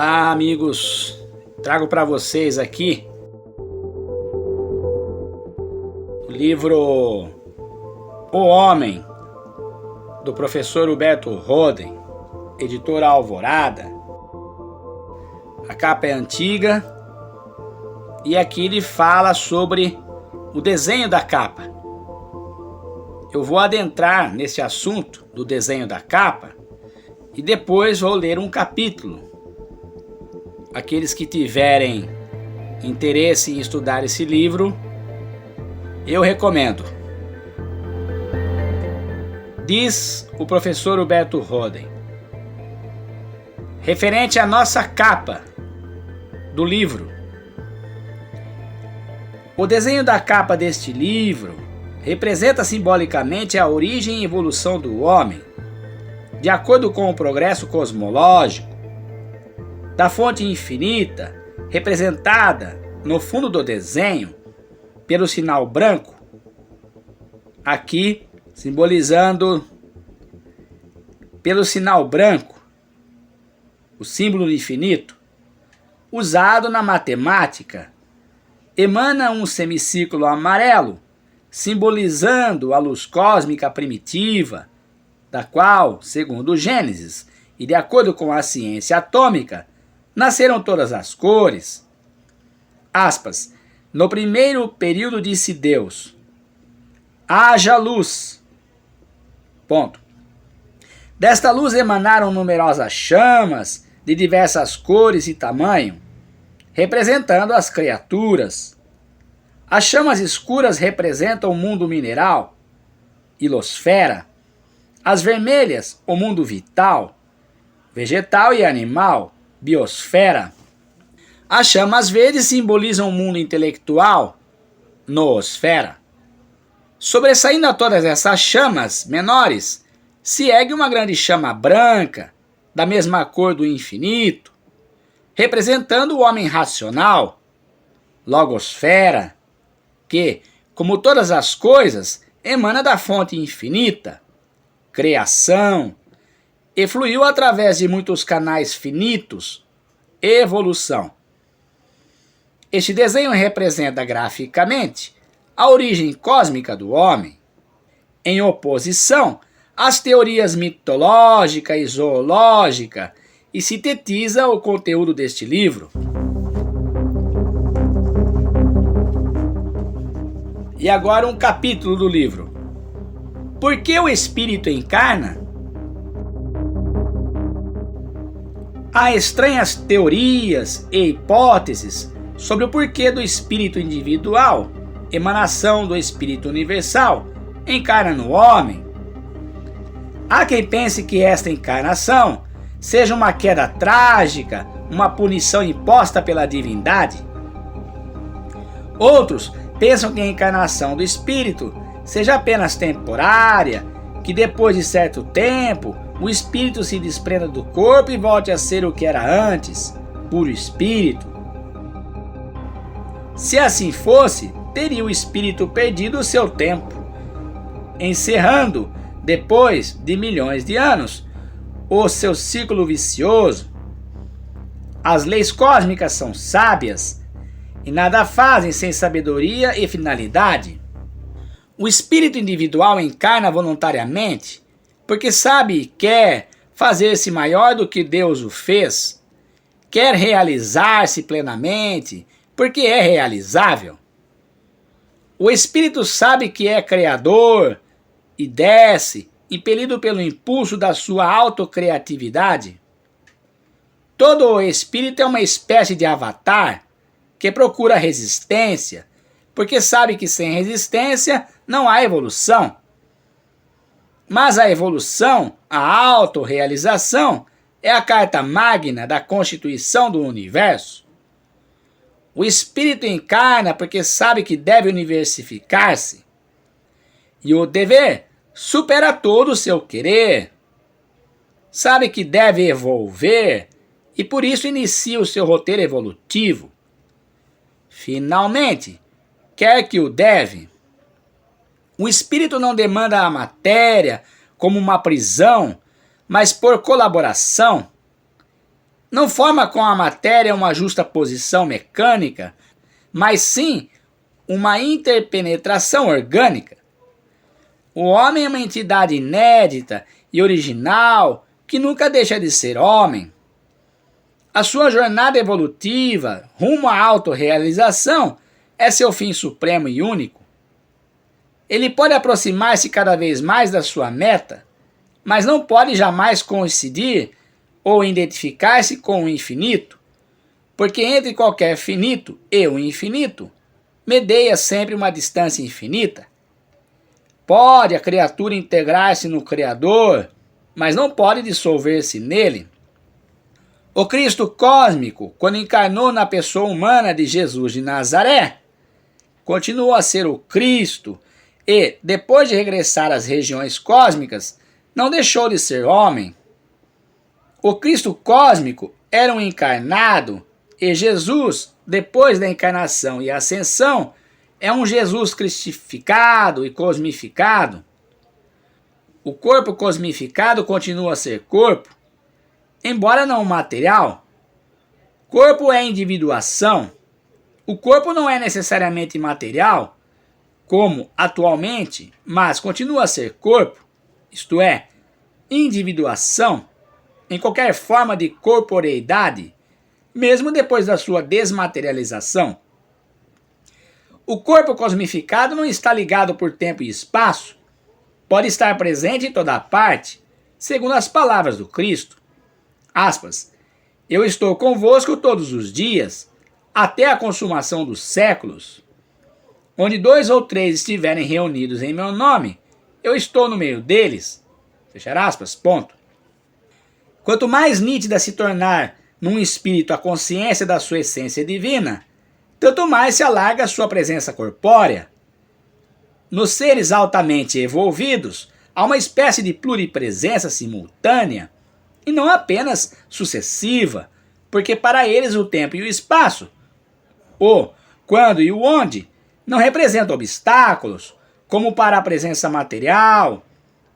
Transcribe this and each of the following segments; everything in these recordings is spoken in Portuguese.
Olá, amigos. Trago para vocês aqui o livro O Homem, do professor Huberto Roden, editora Alvorada. A capa é antiga e aqui ele fala sobre o desenho da capa. Eu vou adentrar nesse assunto do desenho da capa e depois vou ler um capítulo. Aqueles que tiverem interesse em estudar esse livro, eu recomendo. Diz o professor Huberto Roden, referente à nossa capa do livro: o desenho da capa deste livro representa simbolicamente a origem e evolução do homem, de acordo com o progresso cosmológico, da fonte infinita, representada no fundo do desenho pelo sinal branco, aqui simbolizando pelo sinal branco, o símbolo do infinito, usado na matemática, emana um semicírculo amarelo, simbolizando a luz cósmica primitiva, da qual, segundo Gênesis e de acordo com a ciência atômica, nasceram todas as cores. Aspas, no primeiro período disse Deus, haja luz. Ponto. Desta luz emanaram numerosas chamas de diversas cores e tamanho, representando as criaturas. As chamas escuras representam o mundo mineral, ilosfera. As vermelhas, o mundo vital, vegetal e animal, biosfera. As chamas verdes simbolizam o mundo intelectual, noosfera. Sobressaindo a todas essas chamas menores, se ergue uma grande chama branca, da mesma cor do infinito, representando o homem racional, logosfera, que, como todas as coisas, emana da fonte infinita, criação, e fluiu através de muitos canais finitos, evolução. Este desenho representa graficamente a origem cósmica do homem, em oposição às teorias mitológica e zoológica, e sintetiza o conteúdo deste livro. E agora um capítulo do livro. Por que o espírito encarna? Há estranhas teorias e hipóteses sobre o porquê do espírito individual, emanação do espírito universal, encarna no homem. Há quem pense que esta encarnação seja uma queda trágica, uma punição imposta pela divindade. Outros pensam que a encarnação do espírito seja apenas temporária, que depois de certo tempo o espírito se desprenda do corpo e volte a ser o que era antes, puro espírito. Se assim fosse, teria o espírito perdido o seu tempo, encerrando, depois de milhões de anos, o seu ciclo vicioso. As leis cósmicas são sábias e nada fazem sem sabedoria e finalidade. O espírito individual encarna voluntariamente porque sabe e quer fazer-se maior do que Deus o fez, quer realizar-se plenamente porque é realizável. O espírito sabe que é criador e desce, impelido pelo impulso da sua autocriatividade. Todo o espírito é uma espécie de avatar que procura resistência, porque sabe que sem resistência não há evolução. Mas a evolução, a autorrealização, é a carta magna da constituição do universo. O espírito encarna porque sabe que deve universificar-se. E o dever supera todo o seu querer. Sabe que deve evolver e por isso inicia o seu roteiro evolutivo. Finalmente, quer que o deve. O espírito não demanda a matéria como uma prisão, mas por colaboração. não forma com a matéria uma justa posição mecânica, mas sim uma interpenetração orgânica. O homem é uma entidade inédita e original que nunca deixa de ser homem. A sua jornada evolutiva rumo à autorrealização é seu fim supremo e único. Ele pode aproximar-se cada vez mais da sua meta, mas não pode jamais coincidir ou identificar-se com o infinito, porque entre qualquer finito e o infinito, medeia sempre uma distância infinita. Pode a criatura integrar-se no Criador, mas não pode dissolver-se nele. O Cristo cósmico, quando encarnou na pessoa humana de Jesus de Nazaré, continuou a ser o Cristo e, depois de regressar às regiões cósmicas, não deixou de ser homem. O Cristo cósmico era um encarnado e Jesus, depois da encarnação e ascensão, é um Jesus cristificado e cosmificado. O corpo cosmificado continua a ser corpo, embora não material. Corpo é individuação. O corpo não é necessariamente material, como atualmente, mas continua a ser corpo, isto é, individuação, em qualquer forma de corporeidade, mesmo depois da sua desmaterialização. O corpo cosmificado não está ligado por tempo e espaço, pode estar presente em toda parte, segundo as palavras do Cristo. Aspas, eu estou convosco todos os dias, até a consumação dos séculos. Onde 2 ou 3 estiverem reunidos em meu nome, eu estou no meio deles. Fechar aspas, ponto. Quanto mais nítida se tornar num espírito a consciência da sua essência divina, tanto mais se alarga a sua presença corpórea. Nos seres altamente evolvidos, há uma espécie de pluripresença simultânea, e não apenas sucessiva, porque para eles o tempo e o espaço, o quando e o onde, não representam obstáculos, como para a presença material,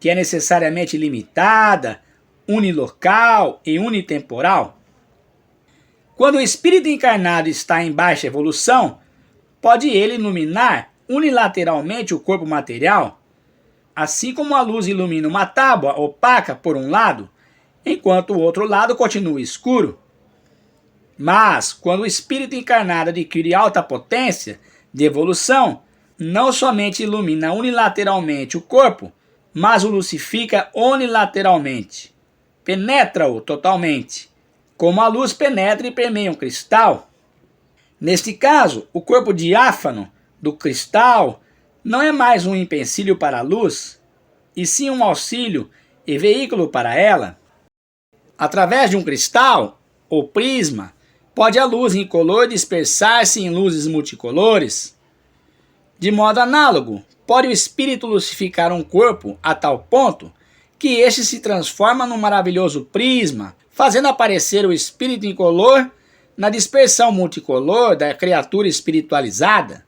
que é necessariamente limitada, unilocal e unitemporal. Quando o espírito encarnado está em baixa evolução, pode ele iluminar unilateralmente o corpo material, assim como a luz ilumina uma tábua opaca por um lado, enquanto o outro lado continua escuro. Mas, quando o espírito encarnado adquire alta potência de evolução, não somente ilumina unilateralmente o corpo, mas o lucifica unilateralmente. Penetra-o totalmente, como a luz penetra e permeia um cristal. Neste caso, o corpo diáfano do cristal não é mais um empecilho para a luz, e sim um auxílio e veículo para ela. Através de um cristal, ou prisma, pode a luz incolor dispersar-se em luzes multicolores. De modo análogo, pode o espírito lucificar um corpo a tal ponto que este se transforma num maravilhoso prisma, fazendo aparecer o espírito incolor na dispersão multicolor da criatura espiritualizada.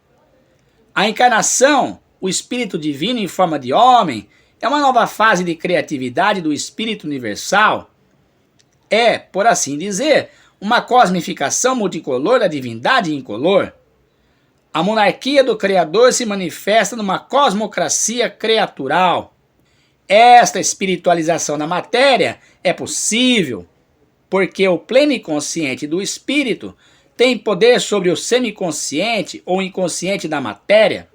A encarnação, o espírito divino em forma de homem, é uma nova fase de criatividade do espírito universal. É, por assim dizer, uma cosmificação multicolor da divindade incolor. A monarquia do Criador se manifesta numa cosmocracia criatural. Esta espiritualização da matéria é possível, porque o pleno inconsciente do espírito tem poder sobre o semiconsciente ou inconsciente da matéria.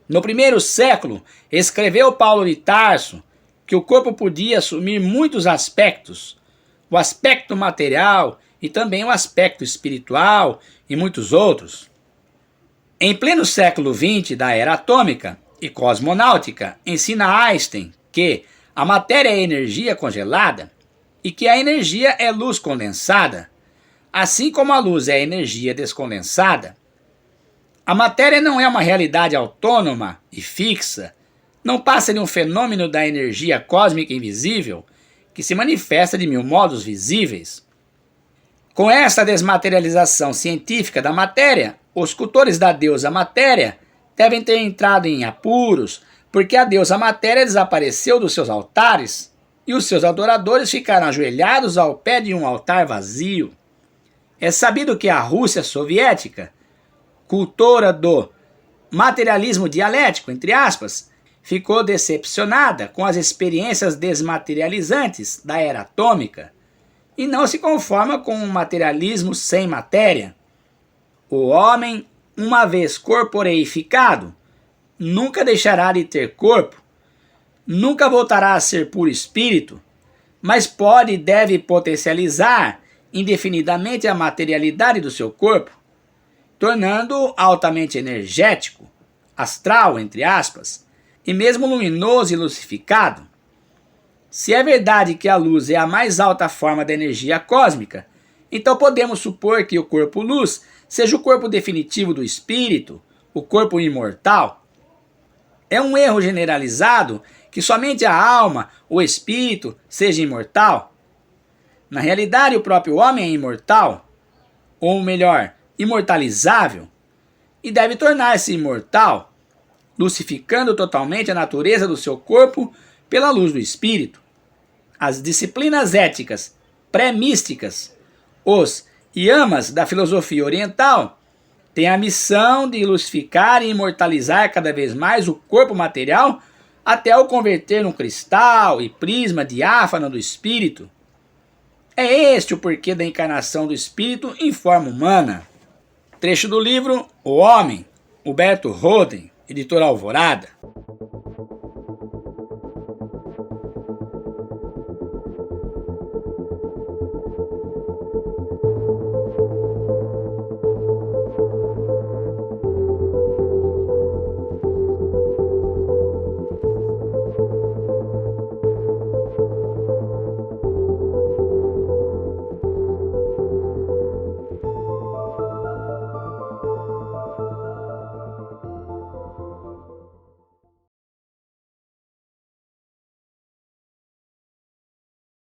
No primeiro século, escreveu Paulo de Tarso que o corpo podia assumir muitos aspectos, o aspecto material e também o aspecto espiritual e muitos outros. Em pleno século XX da era atômica e cosmonáutica, ensina Einstein que a matéria é energia congelada e que a energia é luz condensada, assim como a luz é energia descondensada. A matéria não é uma realidade autônoma e fixa, não passa de um fenômeno da energia cósmica invisível que se manifesta de 1000 modos visíveis. Com esta desmaterialização científica da matéria, os cultores da deusa matéria devem ter entrado em apuros, porque a deusa matéria desapareceu dos seus altares e os seus adoradores ficaram ajoelhados ao pé de um altar vazio. É sabido que a Rússia soviética, cultora do materialismo dialético, entre aspas, ficou decepcionada com as experiências desmaterializantes da era atômica e não se conforma com um materialismo sem matéria. O homem, uma vez corporeificado, nunca deixará de ter corpo, nunca voltará a ser puro espírito, mas pode e deve potencializar indefinidamente a materialidade do seu corpo, tornando-o altamente energético, astral, entre aspas, e mesmo luminoso e lucificado. Se é verdade que a luz é a mais alta forma da energia cósmica, então podemos supor que o corpo-luz seja o corpo definitivo do espírito, o corpo imortal. É um erro generalizado que somente a alma, o espírito, seja imortal. Na realidade, o próprio homem é imortal, ou melhor, imortalizável, e deve tornar-se imortal, lucificando totalmente a natureza do seu corpo pela luz do espírito. As disciplinas éticas pré-místicas, os yamas da filosofia oriental, têm a missão de lucificar e imortalizar cada vez mais o corpo material até o converter num cristal e prisma diáfano do espírito. É este o porquê da encarnação do espírito em forma humana. Trecho do livro O Homem, Huberto Roden, editora Alvorada.